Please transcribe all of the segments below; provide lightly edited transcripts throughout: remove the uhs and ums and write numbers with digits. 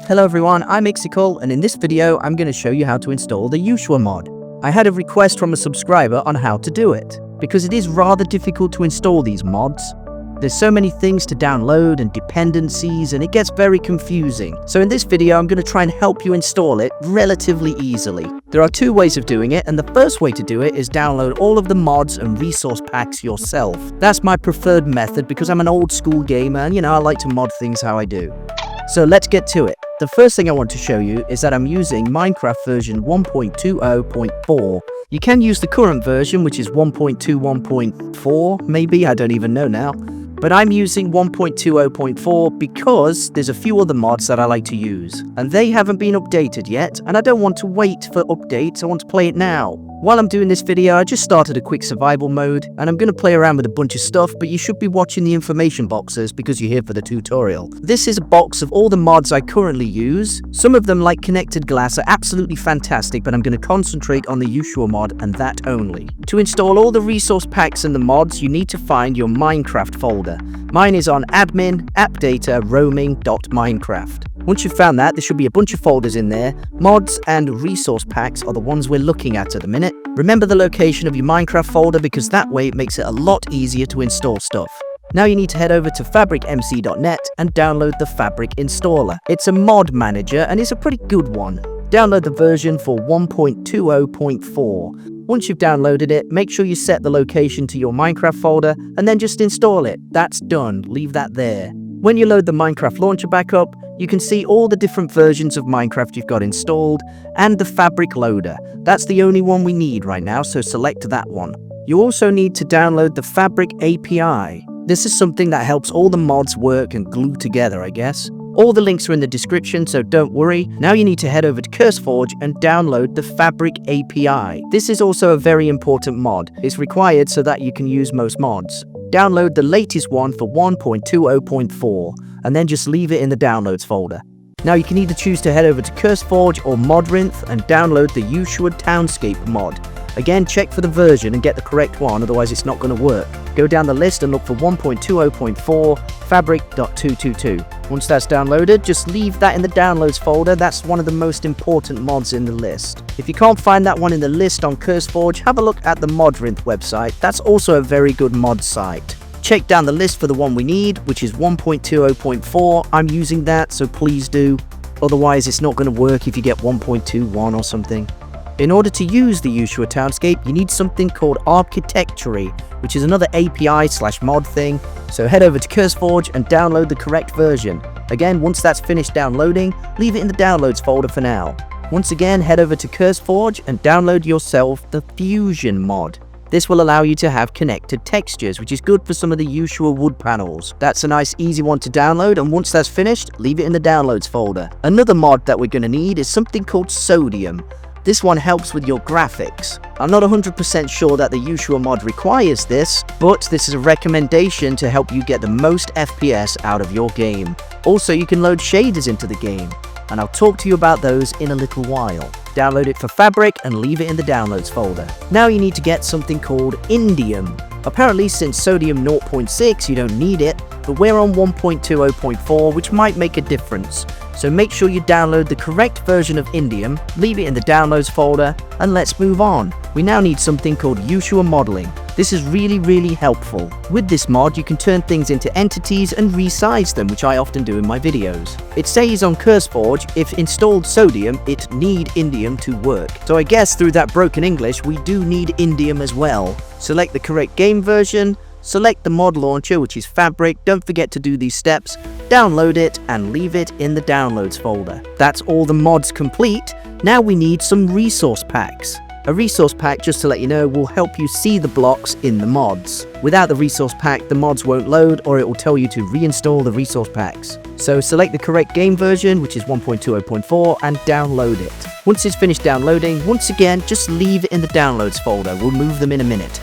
Hello everyone, I'm Ixical, and in this video I'm going to show you how to install the Yuushya mod. I had a request from a subscriber on how to do it, because it is rather difficult to install these mods. There's so many things to download and dependencies, and it gets very confusing. So in this video I'm going to try and help you install it relatively easily. There are two ways of doing it, and the first way to do it is download all of the mods and resource packs yourself. That's my preferred method because I'm an old school gamer and I like to mod things how I do. So let's get to it. The first thing I want to show you is that I'm using Minecraft version 1.20.4. You can use the current version, which is 1.21.4, maybe, I don't even know now. But I'm using 1.20.4 because there's a few other mods that I like to use, and they haven't been updated yet, and I don't want to wait for updates, I want to play it now. While I'm doing this video, I just started a quick survival mode, and I'm going to play around with a bunch of stuff, but you should be watching the information boxes because you're here for the tutorial. This is a box of all the mods I currently use. Some of them, like Connected Glass, are absolutely fantastic, but I'm going to concentrate on the Yuushya mod and that only. To install all the resource packs and the mods, you need to find your Minecraft folder. Mine is on admin, app data, roaming.minecraft. Once you've found that, there should be a bunch of folders in there. Mods and resource packs are the ones we're looking at the minute. Remember the location of your Minecraft folder because that way it makes it a lot easier to install stuff. Now you need to head over to fabricmc.net and download the Fabric installer. It's a mod manager and it's a pretty good one. Download the version for 1.20.4. Once you've downloaded it, make sure you set the location to your Minecraft folder and then just install it. That's done. Leave that there. When you load the Minecraft launcher back up, you can see all the different versions of Minecraft you've got installed and the Fabric loader. That's the only one we need right now, so select that one. You also need to download the Fabric API. This is something that helps all the mods work and glue together, I guess. All the links are in the description, so don't worry. Now you need to head over to Curseforge and download the Fabric API. This is also a very important mod. It's required so that you can use most mods. Download the latest one for 1.20.4 and then just leave it in the downloads folder. Now you can either choose to head over to Curseforge or Modrinth and download the Yuushya Townscape mod. Again, check for the version and get the correct one, otherwise it's not going to work. Go down the list and look for 1.20.4 fabric.222. Once that's downloaded, just leave that in the downloads folder. That's one of the most important mods in the list. If you can't find that one in the list on Curseforge, have a look at the Modrinth website. That's also a very good mod site. Check down the list for the one we need, which is 1.20.4. I'm using that, so please do. Otherwise, it's not going to work if you get 1.21 or something. In order to use the Yuushya Townscape, you need something called Architectury, which is another API/mod thing. So head over to Curseforge and download the correct version. Again, once that's finished downloading, leave it in the downloads folder for now. Once again, head over to Curseforge and download yourself the Fusion mod. This will allow you to have connected textures, which is good for some of the Yuushya wood panels. That's a nice easy one to download, and once that's finished, leave it in the downloads folder. Another mod that we're going to need is something called Sodium. This one helps with your graphics. I'm not 100% sure that the Yuushya mod requires this, but this is a recommendation to help you get the most FPS out of your game. Also, you can load shaders into the game, and I'll talk to you about those in a little while. Download it for Fabric and leave it in the downloads folder. Now you need to get something called Indium. Apparently, since Sodium 0.6 you don't need it, but we're on 1.20.4, which might make a difference. So make sure you download the correct version of Indium, leave it in the downloads folder, and let's move on. We now need something called Yuushya Modeling. This is really helpful. With this mod, you can turn things into entities and resize them, which I often do in my videos. It says on Curseforge, if installed Sodium, it need Indium to work. So I guess through that broken English, we do need Indium as well. Select the correct game version, select the mod launcher, which is Fabric. Don't forget to do these steps. Download it and leave it in the downloads folder. That's all the mods complete. Now we need some resource packs. A resource pack, just to let you know, will help you see the blocks in the mods. Without the resource pack, the mods won't load, or it will tell you to reinstall the resource packs. So select the correct game version, which is 1.20.4, and download it. Once it's finished downloading, once again, just leave it in the downloads folder. We'll move them in a minute.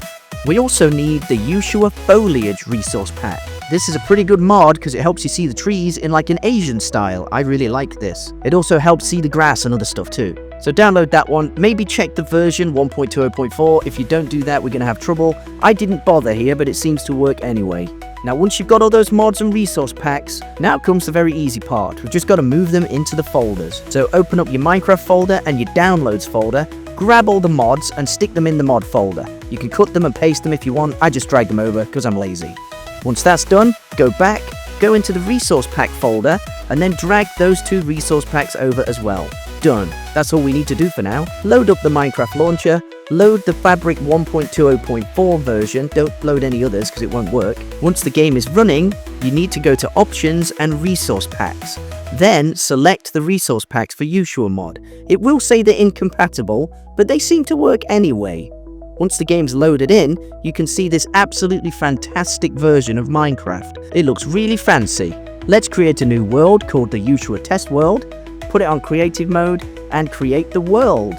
We also need the Yuushya Foliage resource pack. This is a pretty good mod because it helps you see the trees in like an Asian style. I really like this. It also helps see the grass and other stuff too. So download that one. Maybe check the version 1.20.4. If you don't do that, we're going to have trouble. I didn't bother here, but it seems to work anyway. Now once you've got all those mods and resource packs, now comes the very easy part. We've just got to move them into the folders. So open up your Minecraft folder and your downloads folder, grab all the mods and stick them in the mod folder. You can cut them and paste them if you want. I just drag them over because I'm lazy. Once that's done, go back, go into the resource pack folder, and then drag those 2 resource packs over as well. Done. That's all we need to do for now. Load up the Minecraft launcher, load the Fabric 1.20.4 version, don't load any others because it won't work. Once the game is running, you need to go to Options and Resource Packs. Then select the resource packs for Yuushya Mod. It will say they're incompatible, but they seem to work anyway. Once the game's loaded in, you can see this absolutely fantastic version of Minecraft. It looks really fancy. Let's create a new world called the Yuushya Test World, put it on creative mode, and create the world.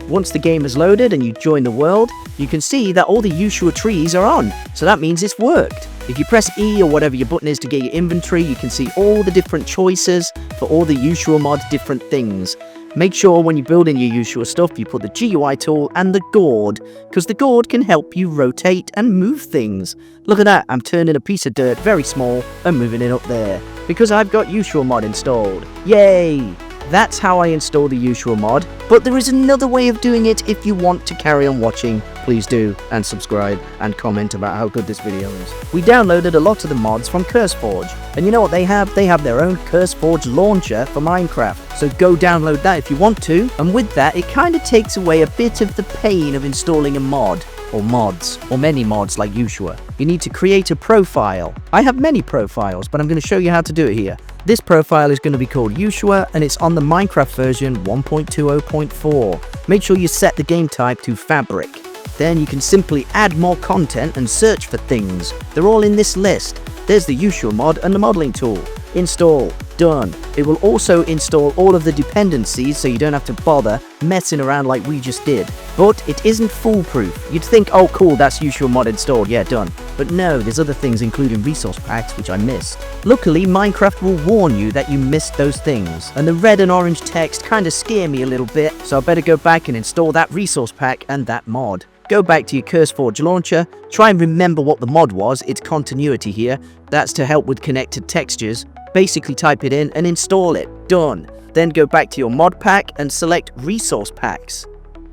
Once the game is loaded and you join the world, you can see that all the Yuushya trees are on, so that means it's worked. If you press E or whatever your button is to get your inventory, you can see all the different choices for all the Yuushya Mod different things. Make sure when you build in your Yuushya stuff, you put the GUI tool and the gourd, because the gourd can help you rotate and move things. Look at that, I'm turning a piece of dirt very small and moving it up there, because I've got Yuushya Mod installed. Yay! That's how I install the Yuushya Mod, but there is another way of doing it. If you want to carry on watching, please do, and subscribe and comment about how good this video is. We downloaded a lot of the mods from Curseforge, and you know what they have? They have their own Curseforge launcher for Minecraft, so go download that if you want to, and with that it kind of takes away a bit of the pain of installing a mod, or mods, or many mods like Yuushya. You need to create a profile. I have many profiles, but I'm going to show you how to do it here. This profile is going to be called Yuushya, and it's on the Minecraft version 1.20.4. Make sure you set the game type to Fabric. Then you can simply add more content and search for things. They're all in this list. There's the Yuushya mod and the modeling tool. Install. Done. It will also install all of the dependencies so you don't have to bother messing around like we just did. But it isn't foolproof. You'd think, oh cool, that's Yuushya mod installed, yeah, done. But no, there's other things including resource packs which I missed. Luckily, Minecraft will warn you that you missed those things, and the red and orange text kind of scare me a little bit, so I better go back and install that resource pack and that mod. Go back to your Curseforge launcher, try and remember what the mod was, its continuity here, that's to help with connected textures. Basically type it in and install it. Done. Then go back to your mod pack and select resource packs.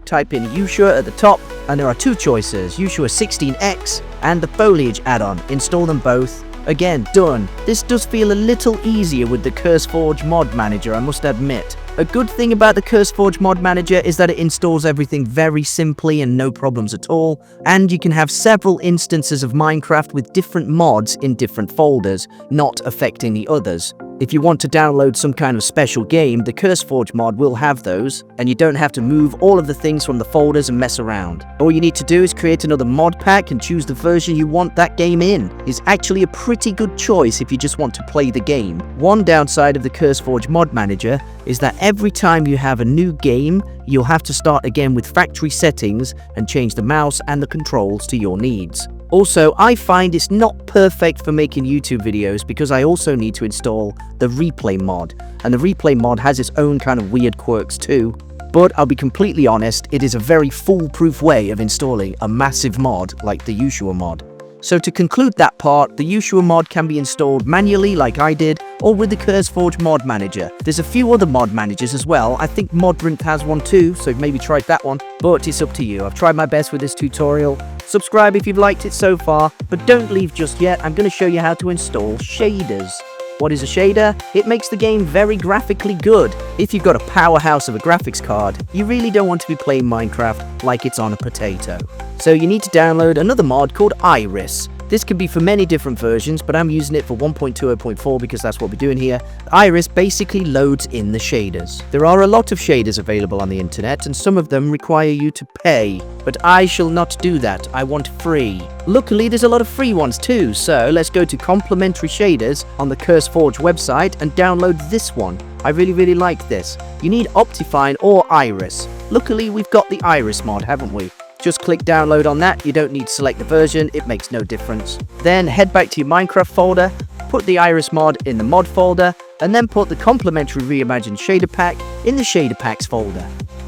Type in Yuushya at the top, and there are 2 choices, Yuushya 16X and the Foliage add-on. Install them both. Again, done. This does feel a little easier with the Curseforge mod manager, I must admit. A good thing about the Curseforge mod manager is that it installs everything very simply and no problems at all, and you can have several instances of Minecraft with different mods in different folders, not affecting the others. If you want to download some kind of special game, the Curseforge mod will have those, and you don't have to move all of the things from the folders and mess around. All you need to do is create another mod pack and choose the version you want that game in. It's actually a pretty good choice if you just want to play the game. One downside of the Curseforge mod manager is that every time you have a new game, you'll have to start again with factory settings and change the mouse and the controls to your needs. Also, I find it's not perfect for making YouTube videos because I also need to install the replay mod, and the replay mod has its own kind of weird quirks too. But I'll be completely honest, it is a very foolproof way of installing a massive mod like the Yuushya mod. So to conclude that part, the Yuushya mod can be installed manually like I did, or with the Curseforge mod manager. There's a few other mod managers as well. I think Modrinth has one too, so maybe try that one, but it's up to you. I've tried my best with this tutorial. Subscribe if you've liked it so far, but don't leave just yet. I'm going to show you how to install shaders. What is a shader? It makes the game very graphically good. If you've got a powerhouse of a graphics card, you really don't want to be playing Minecraft like it's on a potato. So you need to download another mod called Iris. This could be for many different versions, but I'm using it for 1.20.4 because that's what we're doing here. Iris basically loads in the shaders. There are a lot of shaders available on the internet, and some of them require you to pay, but I shall not do that. I want free. Luckily, there's a lot of free ones too, so let's go to Complementary Shaders on the Curseforge website and download this one. I really like this. You need Optifine or Iris. Luckily, we've got the Iris mod, haven't we? Just click download on that. You don't need to select the version, it makes no difference. Then head back to your Minecraft folder, put the Iris mod in the mod folder, and then put the Complementary Reimagined shader pack in the shader packs folder.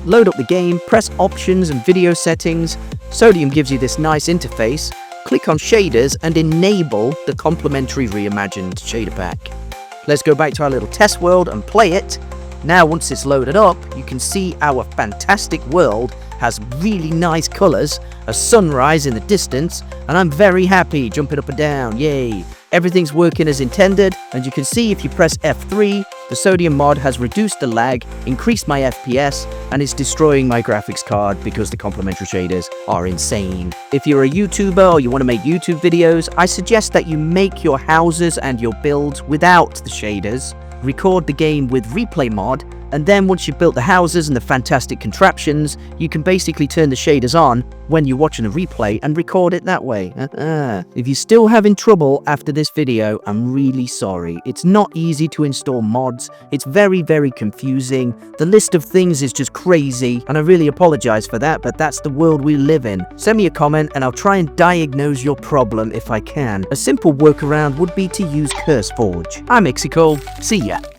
Load up the game, press options and video settings. Sodium gives you this nice interface. click on Shaders and enable the Complementary Reimagined shader pack. Let's go back to our little test world and play it. Now, once it's loaded up, you can see our fantastic world has really nice colors, a sunrise in the distance, and I'm very happy jumping up and down, yay. Everything's working as intended, and you can see if you press F3, the sodium mod has reduced the lag, increased my FPS, and it's destroying my graphics card because the complementary shaders are insane. If you're a YouTuber or you want to make YouTube videos, I suggest that you make your houses and your builds without the shaders, record the game with replay mod, and then once you've built the houses and the fantastic contraptions, you can basically turn the shaders on when you're watching a replay and record it that way. If you're still having trouble after this video, I'm really sorry. It's not easy to install mods. It's very, very confusing. The list of things is just crazy, and I really apologize for that, but that's the world we live in. Send me a comment and I'll try and diagnose your problem if I can. A simple workaround would be to use Curseforge. I'm Ixical. See ya.